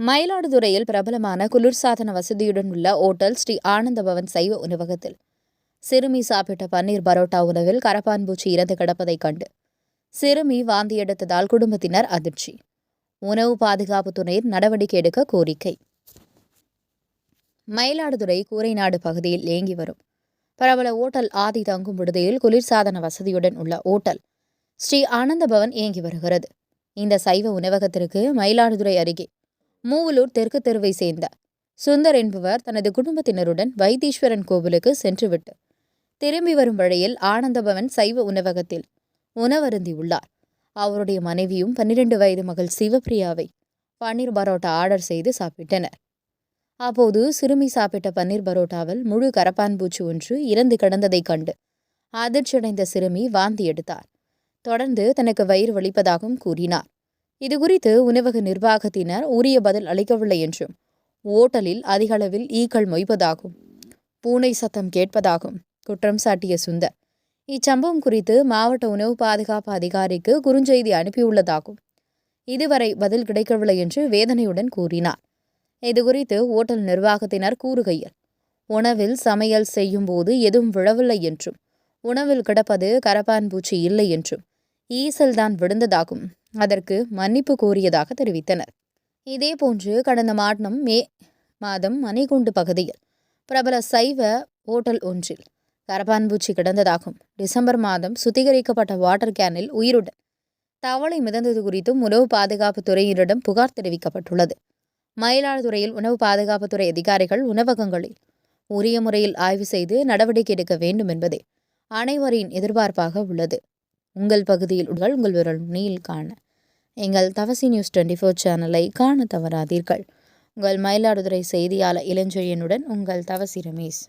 மயிலாடுதுறையில் பிரபலமான குளிர்சாதன வசதியுடன் உள்ள ஓட்டல் ஸ்ரீ ஆனந்த பவன் சைவ உணவகத்தில் சிறுமி சாப்பிட்ட பன்னீர் பரோட்டா உணவில் கரப்பான் பூச்சி இறந்து கிடப்பதைக் கண்டு சிறுமி வாந்தி எடுத்ததால் குடும்பத்தினர் அதிர்ச்சி. உணவு பாதுகாப்புத்துறையில் நடவடிக்கை எடுக்க கோரிக்கை. மயிலாடுதுறை கூரைநாடு பகுதியில் இயங்கி வரும் பிரபல ஓட்டல் ஆதி தங்கும் விடுதியில் குளிர்சாதன வசதியுடன் உள்ள ஓட்டல் ஸ்ரீ ஆனந்த பவன் இயங்கி வருகிறது. இந்த சைவ உணவகத்திற்கு மயிலாடுதுறை அருகே மூவலூர் தெற்கு தெருவை சேர்ந்த சுந்தர் என்பவர் தனது குடும்பத்தினருடன் வைத்தீஸ்வரன் கோவிலுக்கு சென்றுவிட்டு திரும்பி வரும் வழியில் ஆனந்தபவன் சைவ உணவகத்தில் உணவருந்தியுள்ளார். அவருடைய மனைவியும் 12 வயது மகள் சிவப்பிரியாவை பன்னீர் பரோட்டா ஆர்டர் செய்து சாப்பிட்டனர். அப்போது சிறுமி சாப்பிட்ட பன்னீர் பரோட்டாவில் முழு கரப்பான் பூச்சி ஒன்று இறந்து கிடந்ததைக் கண்டு அதிர்ச்சியடைந்த சிறுமி வாந்தி எடுத்தார். தொடர்ந்து தனக்கு வயிறு வலிப்பதாகவும் கூறினார். இதுகுறித்து உணவக நிர்வாகத்தினர் உரிய பதில் அளிக்கவில்லை என்றும், ஓட்டலில் அதிகளவில் ஈக்கள் மொய்ப்பதாகவும் பூனை சத்தம் கேட்பதாகவும் குற்றம் சாட்டிய சுந்தர் இச்சம்பவம் குறித்து மாவட்ட உணவு பாதுகாப்பு அதிகாரிக்கு குறுஞ்செய்தி அனுப்பியுள்ளதாகவும் இதுவரை பதில் கிடைக்கவில்லை என்று வேதனையுடன் கூறினார். இதுகுறித்து ஓட்டல் நிர்வாகத்தினர் கூறுகையில், உணவில் சமையல் செய்யும் போது எதுவும் விழவில்லை என்றும், உணவில் கிடப்பது கரப்பான் பூச்சி இல்லை என்றும், ஈசல்தான் விழுந்ததாகவும் அதற்கு மன்னிப்பு கோரியதாக தெரிவித்தனர். இதேபோன்று கடந்த மே மாதம் மணிகுண்டு பகுதியில் பிரபல சைவ ஓட்டல் ஒன்றில் கரப்பான்பூச்சி கிடந்ததாகவும், டிசம்பர் மாதம் சுத்திகரிக்கப்பட்ட வாட்டர் கேனில் உயிருடன் தவளை மிதந்தது குறித்தும் உணவு பாதுகாப்புத் துறையினரிடம் புகார் தெரிவிக்கப்பட்டுள்ளது. மயிலாடுதுறையில் உணவு பாதுகாப்புத்துறை அதிகாரிகள் உணவகங்களில் உரிய முறையில் ஆய்வு செய்து நடவடிக்கை எடுக்க வேண்டும் என்பதே அனைவரின் எதிர்பார்ப்பாக உள்ளது. உங்கள் பகுதியில் உங்கள் விரல் நுனியில் காண எங்கள் தவசி நியூஸ் 24 சேனலை காண தவறாதீர்கள். உங்கள் மயிலாடுதுறை செய்தியாளர் இளஞ்செழியனுடன் உங்கள் தவசி ரமேஷ்.